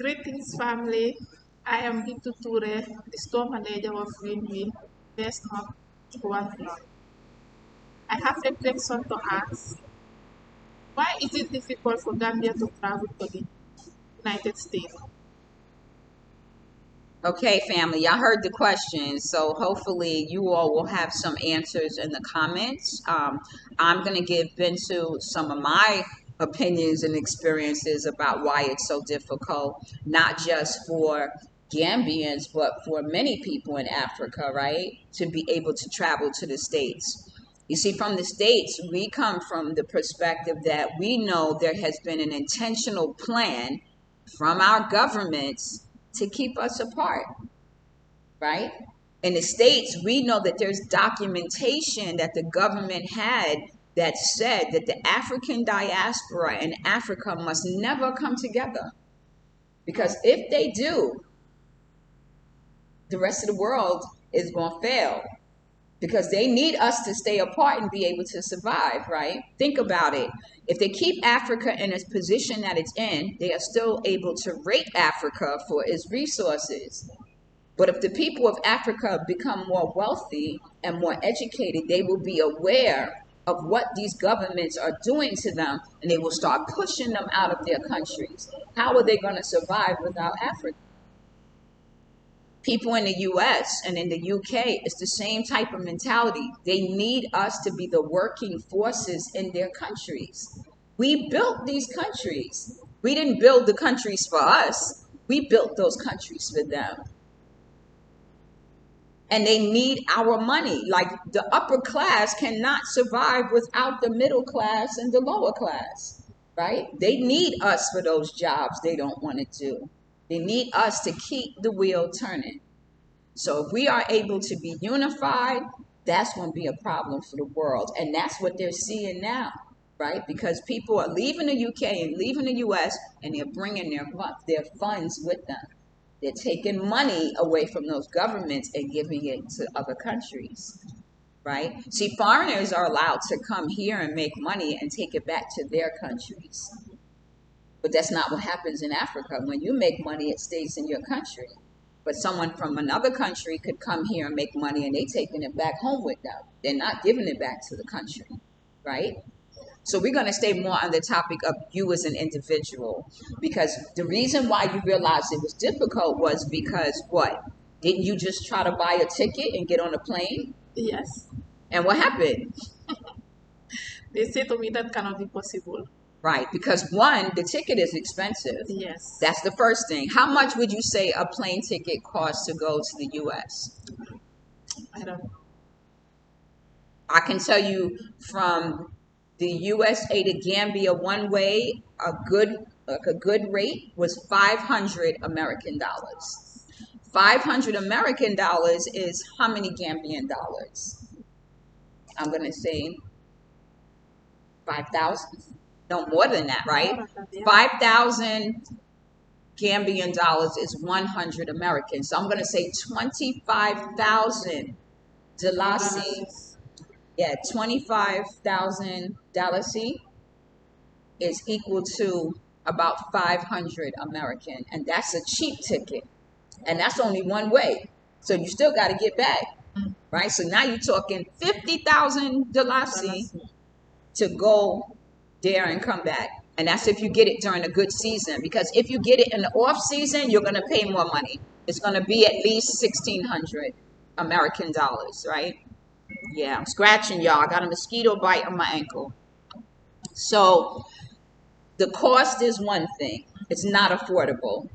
Greetings, family. I am Bintu Ture, the store manager of Greenville, based on Guatemala. I have a question to ask. Why is it difficult for Gambia to travel to the United States? Okay, family, y'all heard the question. So hopefully you all will have some answers in the comments. I'm going to give Bintu some of my opinions and experiences about why it's so difficult, not just for Gambians, but for many people in Africa, right? To be able to travel to the States. You see, from the States, we come from the perspective that we know there has been an intentional plan from our governments to keep us apart, right? In the States, we know that there's documentation that the government had that said that the African diaspora and Africa must never come together. Because if they do, the rest of the world is going to fail because they need us to stay apart and be able to survive, right? Think about it. If they keep Africa in its position that it's in, they are still able to rate Africa for its resources. But if the people of Africa become more wealthy and more educated, they will be aware of what these governments are doing to them, and they will start pushing them out of their countries. How are they going to survive without Africa? People in the US and in the UK, it's the same type of mentality. They need us to be the working forces in their countries. We built these countries. We didn't build the countries for us. We built those countries for them. And they need our money. Like the upper class cannot survive without the middle class and the lower class, right? They need us for those jobs they don't want to do. They need us to keep the wheel turning. So if we are able to be unified, that's going to be a problem for the world. And that's what they're seeing now, right? Because people are leaving the UK and leaving the US and they're bringing their funds with them. They're taking money away from those governments and giving it to other countries, right? See, foreigners are allowed to come here and make money and take it back to their countries. But that's not what happens in Africa. When you make money, it stays in your country. But someone from another country could come here and make money and they're taking it back home with them. They're not giving it back to the country, right? So we're going to stay more on the topic of you as an individual, because the reason why you realized it was difficult was because what? Didn't you just try to buy a ticket and get on a plane? Yes. And what happened? They say to me that cannot be possible. Right, because one, the ticket is expensive. Yes. That's the first thing. How much would you say a plane ticket costs to go to the US? I don't know. I can tell you from the USA to Gambia one way, a good rate was 500 American dollars. 500 American dollars is how many Gambian dollars? I'm going to say 5,000. No, more than that, right? 5,000 Gambian dollars is 100 American. So I'm going to say 25,000 Dalasi. Yeah, 25,000 Dalasi is equal to about 500 American. And that's a cheap ticket. And that's only one way. So you still got to get back, right? So now you're talking 50,000 Dalasi to go there and come back. And that's if you get it during a good season. Because if you get it in the off season, you're going to pay more money. It's going to be at least 1,600 American dollars, right? Yeah, I'm scratching, y'all. I got a mosquito bite on my ankle. So the cost is one thing. It's not affordable.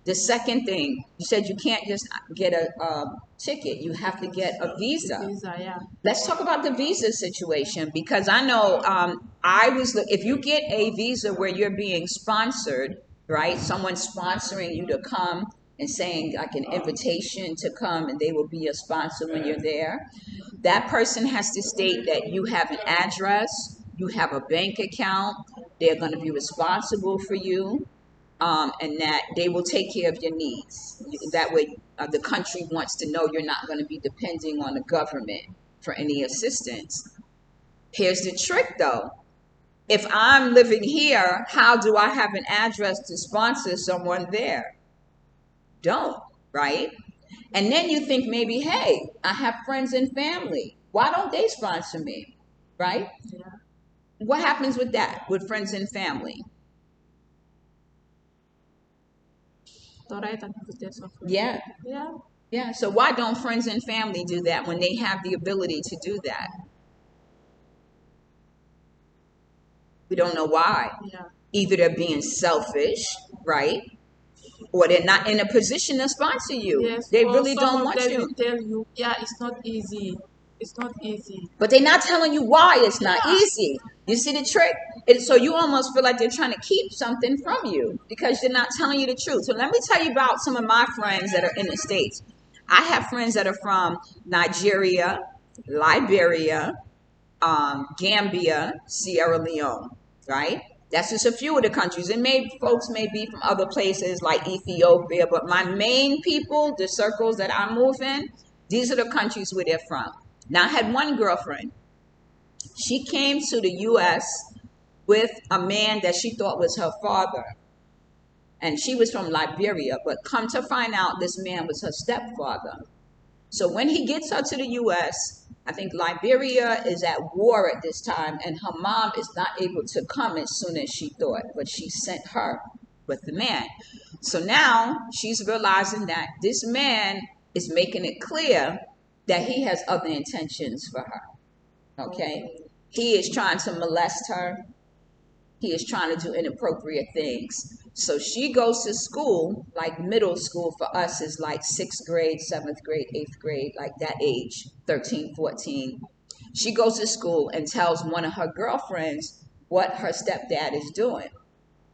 The second thing, you said you can't just get a ticket. You have to get a visa. Visa, yeah. Let's talk about the visa situation, because I know if you get a visa where you're being sponsored, right? Someone's sponsoring you to come and saying like an invitation to come and they will be a sponsor when you're there. That person has to state that you have an address, you have a bank account, they're going to be responsible for you. And that they will take care of your needs. That way, the country wants to know you're not going to be depending on the government for any assistance. Here's the trick, though. If I'm living here, how do I have an address to sponsor someone there? Don't, right? And then you think maybe, hey, I have friends and family. Why don't they sponsor me? Right? Yeah. What happens with that, with friends and family? To write an invitation for you. Yeah. Yeah. Yeah. So why don't friends and family do that when they have the ability to do that? We don't know why. Yeah. Either they're being selfish, right? Or they're not in a position to sponsor you. Yes. They Or really some don't of want them you. will tell you, yeah, it's not easy. It's not easy. But they're not telling you why it's not Yeah. easy. You see the trick? So you almost feel like they're trying to keep something from you because they're not telling you the truth. So let me tell you about some of my friends that are in the States. I have friends that are from Nigeria, Liberia, Gambia, Sierra Leone, right? That's just a few of the countries. And maybe folks may be from other places like Ethiopia, but my main people, the circles that I move in, these are the countries where they're from. Now, I had one girlfriend. She came to the U.S. with a man that she thought was her father. And she was from Liberia, but come to find out this man was her stepfather. So when he gets her to the U.S., I think Liberia is at war at this time, and her mom is not able to come as soon as she thought, but she sent her with the man. So now she's realizing that this man is making it clear that he has other intentions for her. Okay? He is trying to molest her. He is trying to do inappropriate things. So she goes to school, like middle school for us is like sixth grade, seventh grade, eighth grade, like that age, 13, 14. She goes to school and tells one of her girlfriends what her stepdad is doing.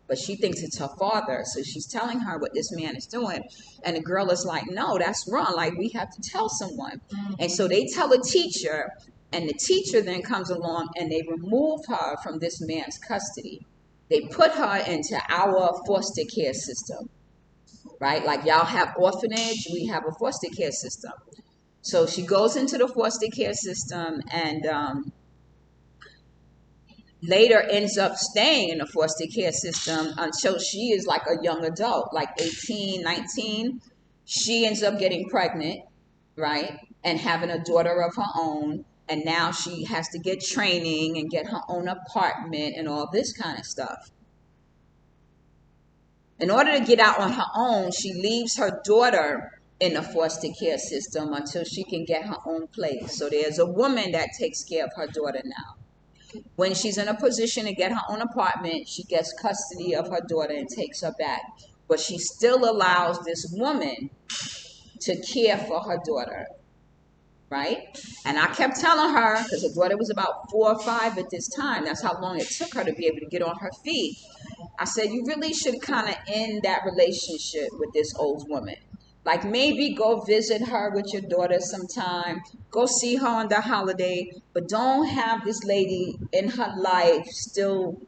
But she thinks it's her father. So she's telling her what this man is doing. And the girl is like, no, that's wrong. Like, we have to tell someone. And so they tell a teacher, and the teacher then comes along and they remove her from this man's custody. They put her into our foster care system, right? Like y'all have orphanage, we have a foster care system. So she goes into the foster care system and later ends up staying in the foster care system until she is like a young adult, like 18, 19. She ends up getting pregnant, right? And having a daughter of her own. And now she has to get training and get her own apartment and all this kind of stuff. In order to get out on her own, she leaves her daughter in the foster care system until she can get her own place. So there's a woman that takes care of her daughter now. When she's in a position to get her own apartment, she gets custody of her daughter and takes her back. But she still allows this woman to care for her daughter, right? And I kept telling her, because her daughter was about 4 or 5 at this time, that's how long it took her to be able to get on her feet. I said, you really should kind of end that relationship with this old woman. Like maybe go visit her with your daughter sometime. Go see her on the holiday. But don't have this lady in her life still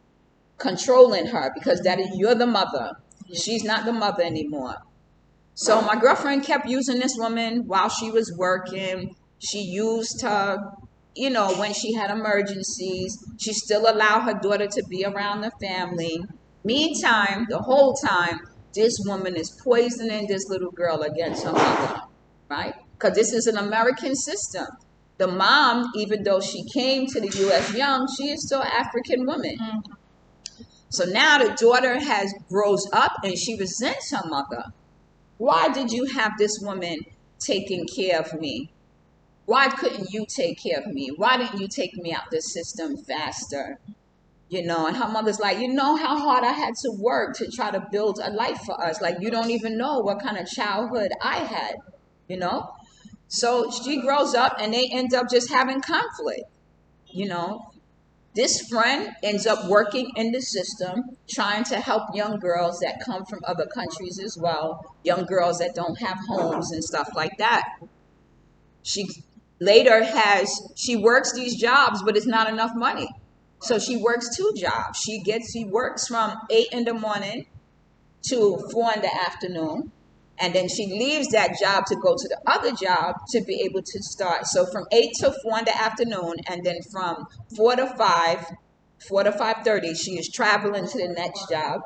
controlling her because you're the mother. She's not the mother anymore. So my girlfriend kept using this woman while she was working. She used her, when she had emergencies. She still allowed her daughter to be around the family. Meantime, the whole time, this woman is poisoning this little girl against her mother, right? Because this is an American system. The mom, even though she came to the U.S. young, she is still an African woman. Mm-hmm. So now the daughter grows up and she resents her mother. Why did you have this woman taking care of me? Why couldn't you take care of me? Why didn't you take me out the system faster? And her mother's like, you know how hard I had to work to try to build a life for us. Like, you don't even know what kind of childhood I had, you know? So she grows up and they end up just having conflict, you know? This friend ends up working in the system, trying to help young girls that come from other countries as well, young girls that don't have homes and stuff like that. She she works these jobs, but it's not enough money. So she works 2 jobs. She works from 8 in the morning to 4 in the afternoon. And then she leaves that job to go to the other job to be able to start. So from 8 to 4 in the afternoon, and then from 4 to 5 4 to 5:30. She is traveling to the next job.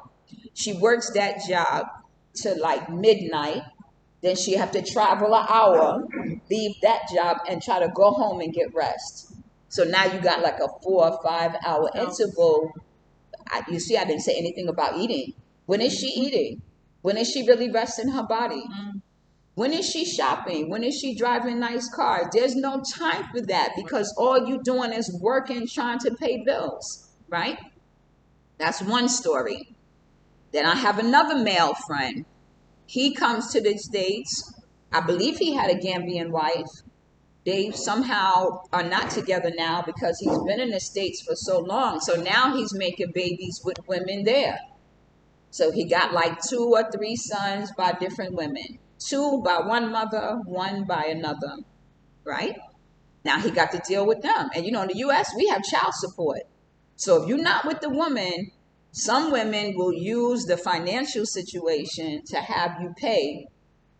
She works that job to like midnight. Then she have to travel an hour, leave that job, and try to go home and get rest. So now you got like a 4 or 5 hour interval. You see, I didn't say anything about eating. When is she eating? When is she really resting her body? When is she shopping? When is she driving nice cars? There's no time for that because all you doing is working, trying to pay bills, right? That's one story. Then I have another male friend. He comes to the States. I believe he had a Gambian wife. They somehow are not together now because he's been in the States for so long. So now he's making babies with women there. So he got like 2 or 3 sons by different women. 2 by one mother, 1 by another, right? Now he got to deal with them. And you know, in the US, we have child support. So if you're not with the woman, some women will use the financial situation to have you pay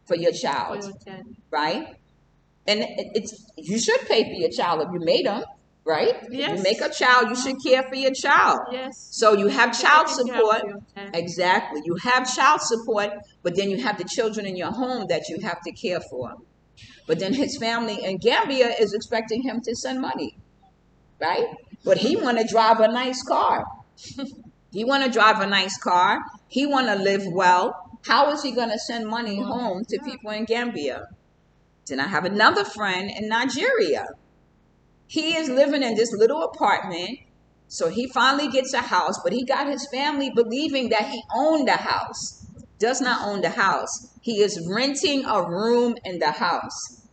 for your child, right? And it's you should pay for your child if you made them, right? Yes. If you make a child, you should care for your child. Yes. So you have child Taking care of support. your child. Exactly. You have child support, but then you have the children in your home that you have to care for. But then his family in Gambia is expecting him to send money, right? But he want to drive a nice car. He want to drive a nice car. He want to live well. How is he going to send money home to people in Gambia? Then I have another friend in Nigeria. He is living in this little apartment. So he finally gets a house, but he got his family believing that he owned the house. Does not own the house. He is renting a room in the house.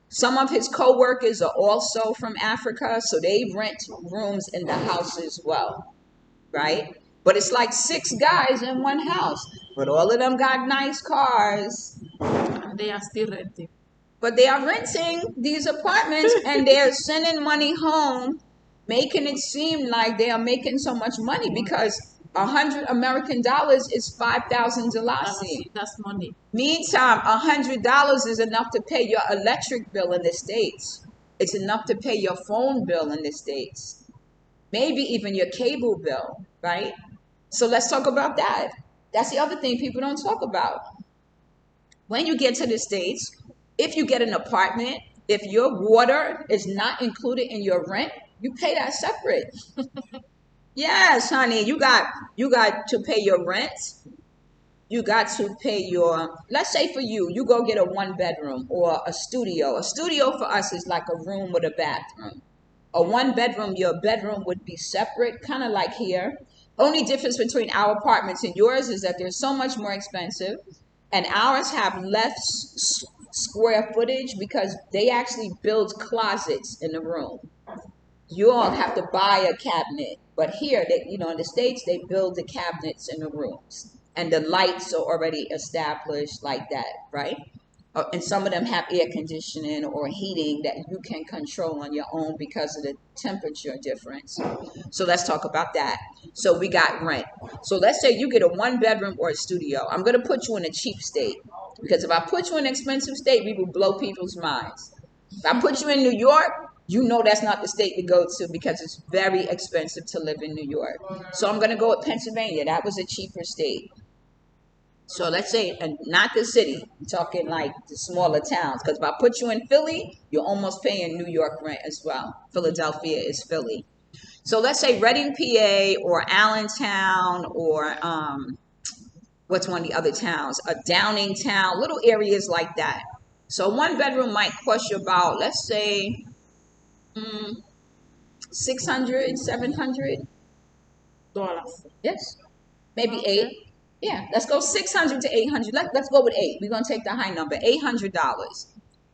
Some of his co-workers are also from Africa, so they rent rooms in the house as well, right? But it's like 6 guys in one house, but all of them got nice cars. They are still renting. But they are renting these apartments and they're sending money home, making it seem like they are making so much money because $100 is 5,000 Dalasi. That's money. Meantime, $100 is enough to pay your electric bill in the States. It's enough to pay your phone bill in the States. Maybe even your cable bill, right? So let's talk about that. That's the other thing people don't talk about. When you get to the States, if you get an apartment, if your water is not included in your rent, you pay that separate. Yes, honey, you got to pay your rent. You got to pay your, let's say for you, you go get a 1 bedroom or a studio. A studio for us is like a room with a bathroom. A 1 bedroom, your bedroom would be separate, kind of like here. Only difference between our apartments and yours is that they're so much more expensive, and ours have less square footage because they actually build closets in the room. You all have to buy a cabinet, but here, in the States, they build the cabinets in the rooms, and the lights are already established like that, right? And some of them have air conditioning or heating that you can control on your own because of the temperature difference. So let's talk about that. So we got rent. So let's say you get a 1 bedroom or a studio. I'm going to put you in a cheap state because if I put you in an expensive state, we will blow people's minds. If I put you in New York, you know that's not the state to go to because it's very expensive to live in New York. So I'm going to go with Pennsylvania. That was a cheaper state. So let's say, and not the city, I'm talking like the smaller towns. Because if I put you in Philly, you're almost paying New York rent as well. Philadelphia is Philly. So let's say Reading, PA, or Allentown, or what's one of the other towns? Downingtown, little areas like that. So 1 bedroom might cost you about, let's say, $600, $700. Yes, maybe Okay. 8. Yeah, let's go 600 to 800. Let's go with 8. We're going to take the high number, $800.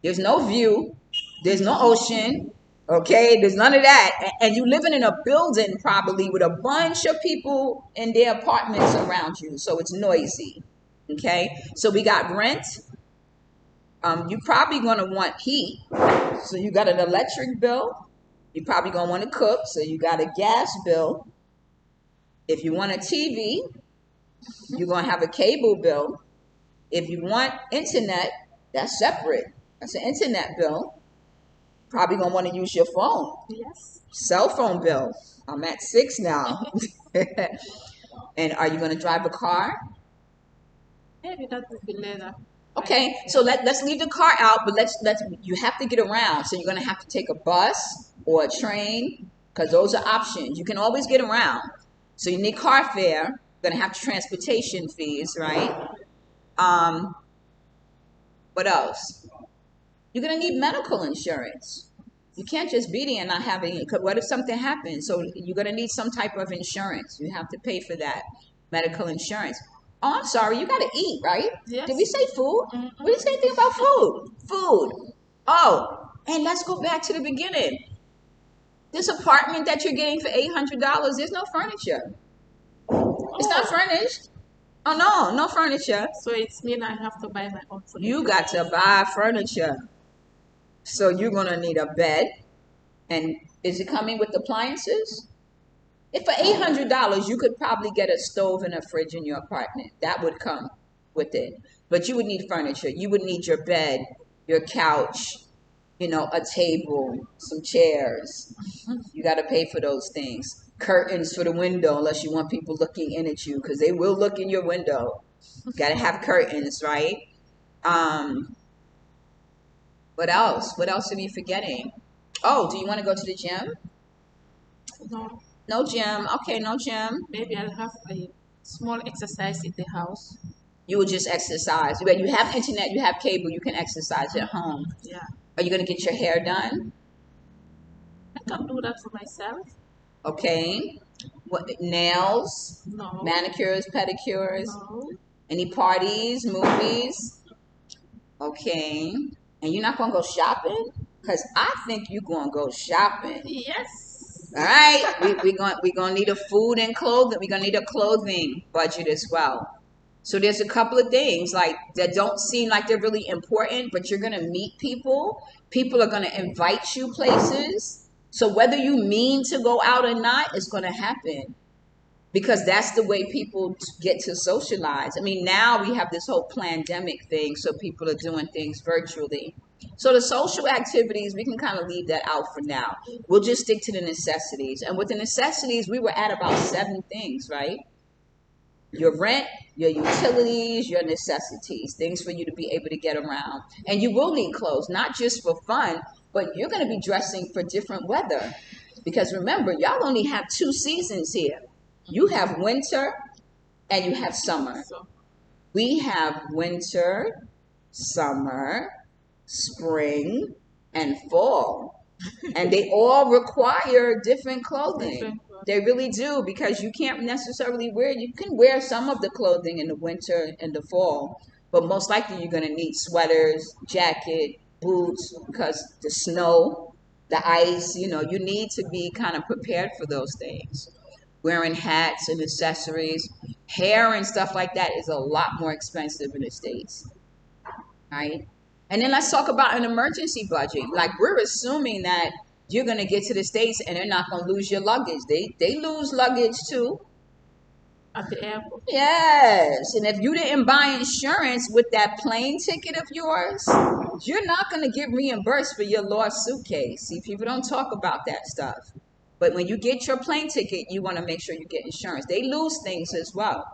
There's no view. There's no ocean. Okay, there's none of that. And you living in a building probably with a bunch of people in their apartments around you. So it's noisy. Okay, so we got rent. You're probably going to want heat. So you got an electric bill. You're probably going to want to cook. So you got a gas bill. If you want a TV, you're going to have a cable bill. If you want internet, that's separate. That's an internet bill. Probably going to want to use your phone. Yes. Cell phone bill. I'm at 6 now. And are you going to drive a car? Maybe that would be later. Okay, so let's leave the car out, but let's you have to get around. So you're gonna have to take a bus or a train because those are options. You can always get around. So you need car fare. You're gonna have transportation fees, right? Um, what else? You're gonna need medical insurance. You can't just be there and not having it. 'Cause what if something happens? So you're gonna need some type of insurance. You have to pay for that medical insurance. Oh, I'm sorry. You gotta eat, right? Yes. Did we say food? Mm-hmm. We didn't say anything about food. Food. Oh, and let's go back to the beginning. This apartment that you're getting for $800, there's no furniture. It's not furnished. Oh no, no furniture. So it's mean I have to buy my own food. You got to buy furniture. So you're gonna need a bed. And is it coming with appliances? If for $800, you could probably get a stove and a fridge in your apartment. That would come with it. But you would need furniture. You would need your bed, your couch, a table, some chairs. You got to pay for those things. Curtains for the window, unless you want people looking in at you, because they will look in your window. Got to have curtains, right? What else? What else are we forgetting? Oh, do you want to go to the gym? No. No gym. Okay, no gym. Maybe I'll have a small exercise in the house. You will just exercise. But you have internet, you have cable, you can exercise at home. Yeah. Are you going to get your hair done? I can do that for myself. Okay. What, nails? No. Manicures, pedicures? No. Any parties, movies? Okay. And you're not going to go shopping? Because I think you're going to go shopping. Yes. All right. We're going to need a food and clothing. We're going to need a clothing budget as well. So there's a couple of things like that don't seem like they're really important, but you're going to meet people. People are going to invite you places. So whether you mean to go out or not, it's going to happen because that's the way people get to socialize. I mean, now we have this whole pandemic thing, so people are doing things virtually. So the social activities, we can kind of leave that out for now. We'll just stick to the necessities. And with the necessities, we were at about 7 things, right? Your rent, your utilities, your necessities, things for you to be able to get around. And you will need clothes, not just for fun, but you're going to be dressing for different weather. Because remember, y'all only have 2 seasons here. You have winter and you have summer. We have winter, summer, spring, and fall. And they all require different clothing. They really do, because you can't necessarily you can wear some of the clothing in the winter and the fall, but most likely you're going to need sweaters, jacket, boots, because the snow, the ice, you need to be kind of prepared for those things. Wearing hats and accessories, hair and stuff like that is a lot more expensive in the States, right? And then let's talk about an emergency budget. Like, we're assuming that you're going to get to the States and they're not going to lose your luggage. They lose luggage too. At the airport. Yes. And if you didn't buy insurance with that plane ticket of yours, you're not going to get reimbursed for your lost suitcase. See, people don't talk about that stuff. But when you get your plane ticket, you want to make sure you get insurance. They lose things as well.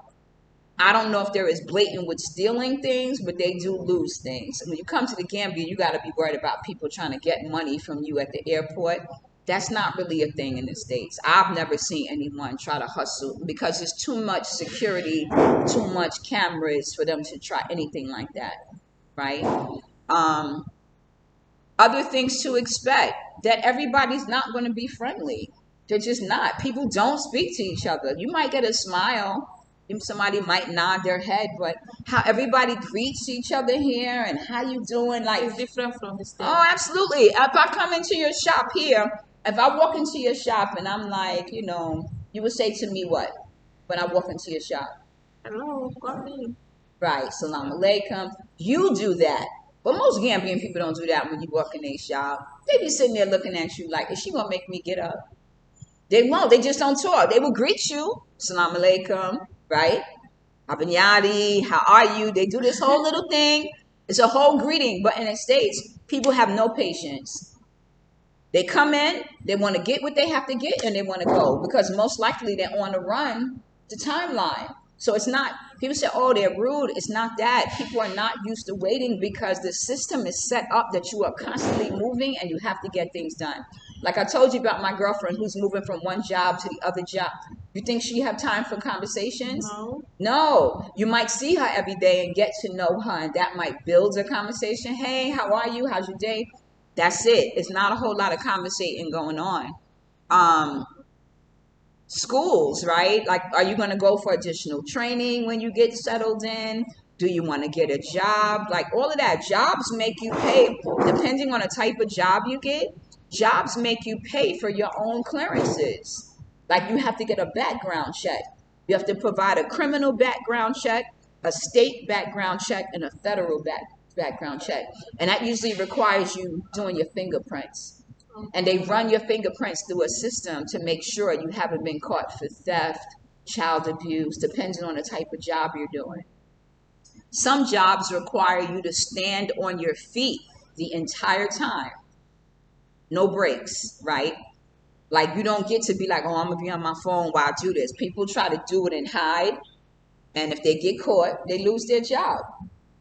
I don't know if they're as blatant with stealing things, but they do lose things. When you come to the Gambia, you got to be worried about people trying to get money from you at the airport. That's not really a thing in the States. I've never seen anyone try to hustle because there's too much security, too much cameras for them to try anything like that, right? Other things to expect, that everybody's not going to be friendly. They're just not. People don't speak to each other. You might get a smile. Somebody might nod their head, but how everybody greets each other here and how you doing, like, it's different from the States. Oh, absolutely. If I come into your shop here, if I walk into your shop and I'm like, you would say to me what when I walk into your shop? Hello, come in. Right, salam alaikum. You do that. But most Gambian people don't do that when you walk in their shop. They be sitting there looking at you like, is she going to make me get up? They won't. They just don't talk. They will greet you. Salam alaikum. Right? Abinyadi, how are you? They do this whole little thing. It's a whole greeting. But in the States, people have no patience. They come in, they want to get what they have to get, and they want to go because most likely they're on the run the timeline. So it's not, people say, oh, they're rude. It's not that. People are not used to waiting because the system is set up that you are constantly moving and you have to get things done. Like I told you about my girlfriend who's moving from one job to the other job. You think she have time for conversations? No. No. You might see her every day and get to know her, and that might build a conversation. Hey, how are you? How's your day? That's it. It's not a whole lot of conversating going on. Um, Schools, right? Like, are you going to go for additional training when you get settled in? Do you want to get a job? Like all of that. Jobs make you pay, depending on the type of job you get. Jobs make you pay for your own clearances. Like you have to get a background check. You have to provide a criminal background check, a state background check, and a federal background check. And that usually requires you doing your fingerprints. And they run your fingerprints through a system to make sure you haven't been caught for theft, child abuse, depending on the type of job you're doing. Some jobs require you to stand on your feet the entire time. No breaks, right? Like you don't get to be like, oh, I'm gonna be on my phone while I do this. People try to do it and hide, and if they get caught, they lose their job.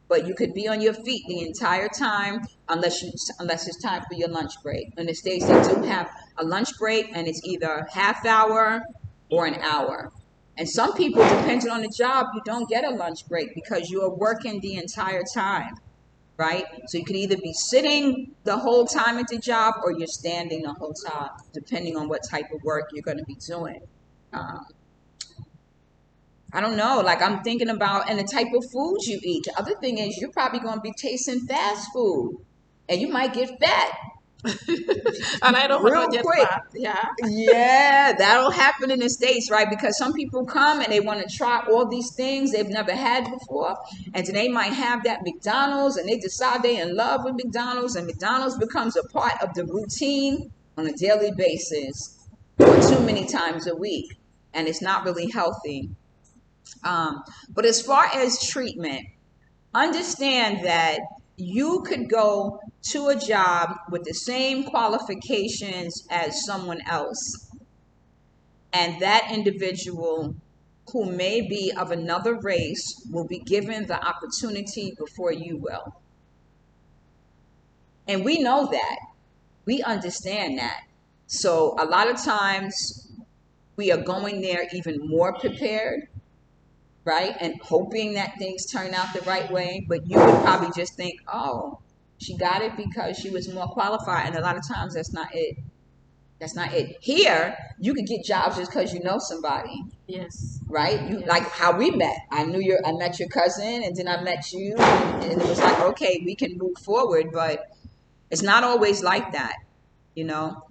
But you could be on your feet the entire time unless it's time for your lunch break. In the States, they do have a lunch break, and it's either half hour or an hour. And some people, depending on the job, you don't get a lunch break because you are working the entire time, right? So you could either be sitting the whole time at the job or you're standing the whole time, depending on what type of work you're going to be doing. I don't know. Like I'm thinking about and the type of foods you eat. The other thing is you're probably going to be tasting fast food, and you might get fat And I don't want real to get quick. fat. Yeah. Yeah, that'll happen in the States, right? Because some people come and they want to try all these things they've never had before, and then they might have that McDonald's, and they decide they're in love with McDonald's, and McDonald's becomes a part of the routine on a daily basis or too many times a week, and it's not really healthy. But as far as treatment, understand that you could go to a job with the same qualifications as someone else, and that individual who may be of another race will be given the opportunity before you will. And we know that. We understand that. So a lot of times we are going there even more prepared, right? And hoping that things turn out the right way. But you would probably just think, oh, she got it because she was more qualified. And a lot of times that's not it. That's not it. Here, you could get jobs just because you know somebody. Yes. Right? You Yes. like how we met. I met your cousin, and then I met you, and it was like, okay, we can move forward, but it's not always like that, you know.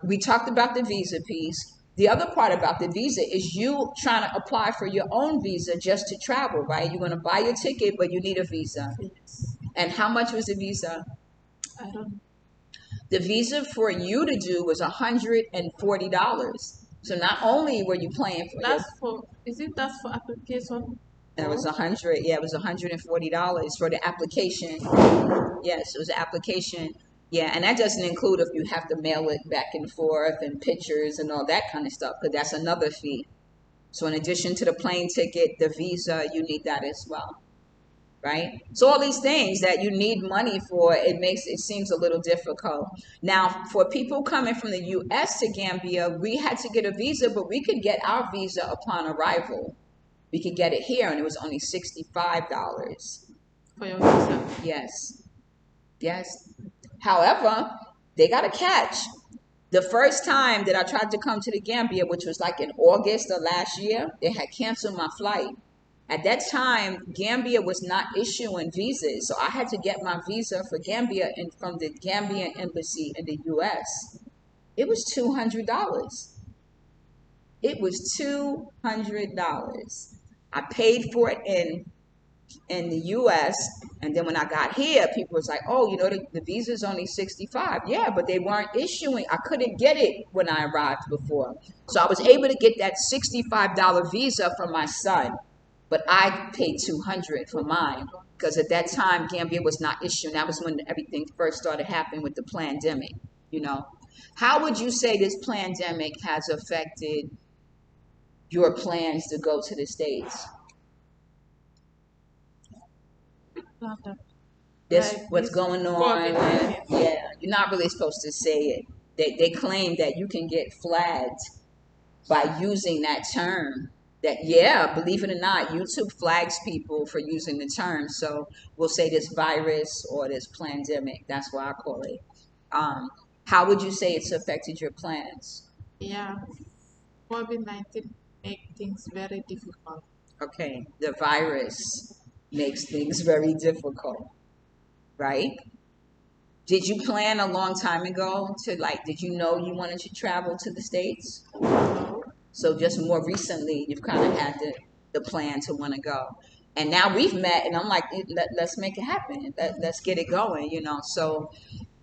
We talked about the visa piece. The other part about the visa is you trying to apply for your own visa just to travel, right? You're going to buy your ticket, but you need a visa. Yes. And how much was the visa? I don't. The visa for you to do was $140. So not only were you paying for That's for. Is it that's for application? that was it was $140 for the application. Yes, it was an application. Yeah, and that doesn't include if you have to mail it back and forth and pictures and all that kind of stuff, because that's another fee. So in addition to the plane ticket, the visa, you need that as well, right? So all these things that you need money for, it seems a little difficult. Now, for people coming from the U.S. to Gambia, we had to get a visa, but we could get our visa upon arrival. We could get it here, and it was only $65. For your visa. Yes. Yes. However, they got a catch. The first time that I tried to come to the Gambia, which was like in August of last year, they had canceled my flight. At that time, Gambia was not issuing visas, so I had to get my visa for Gambia from the Gambian embassy in the U.S. It was $200. It was $200. I paid for it in the U.S. And then when I got here, people was like, oh, the visa's only $65. Yeah, but they weren't issuing. I couldn't get it when I arrived before. So I was able to get that $65 visa for my son, but I paid $200 for mine. because at that time Gambia was not issuing. That was when everything first started happening with the pandemic. You know, how would you say this pandemic has affected your plans to go to the States? This Like what's this going on, and COVID-19. yeah, you're not really supposed to say it. They claim that you can get flagged by using that term. That, yeah, believe it or not, YouTube flags people for using the term. So we'll say this virus or this pandemic. That's why I call it. Um, how would you say it's affected your plans? Yeah, COVID-19 make things very difficult. Okay, the virus makes things very difficult, right? Did you plan a long time ago to, like, did you know you wanted to travel to the States? No, So just more recently, you've kind of had the plan to want to go. And now we've met, and I'm like, let's make it happen. Let's get it going, you know. So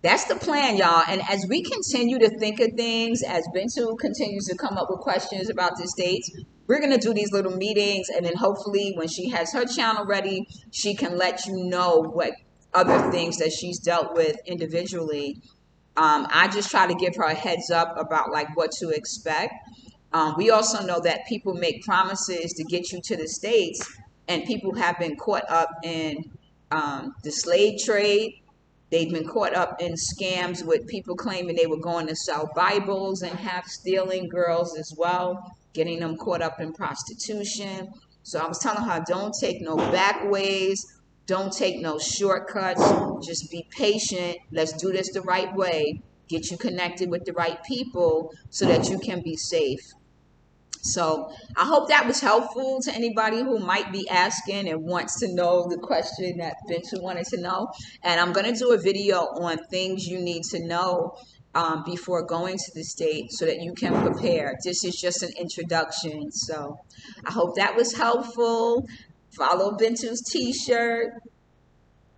that's the plan, y'all. And as we continue to think of things, as Bintu continues to come up with questions about the States, we're going to do these little meetings. And then hopefully, when she has her channel ready, she can let you know what other things that she's dealt with individually. I just try to give her a heads up about like what to expect. We also know that people make promises to get you to the States, and people have been caught up in the slave trade. They've been caught up in scams with people claiming they were going to sell Bibles and have stealing girls as well, getting them caught up in prostitution. So I was telling her, don't take no back ways, don't take no shortcuts, just be patient. Let's do this the right way, get you connected with the right people so that you can be safe. So I hope that was helpful to anybody who might be asking and wants to know the question that Bintu wanted to know. And I'm going to do a video on things you need to know before going to the state so that you can prepare. This is just an introduction. So I hope that was helpful. Follow Bintu's t-shirt.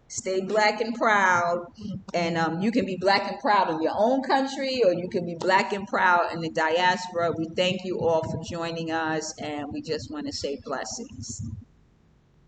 Stay black and proud. And you can be black and proud in your own country, or you can be black and proud in the diaspora. We thank you all for joining us, and we just want to say blessings.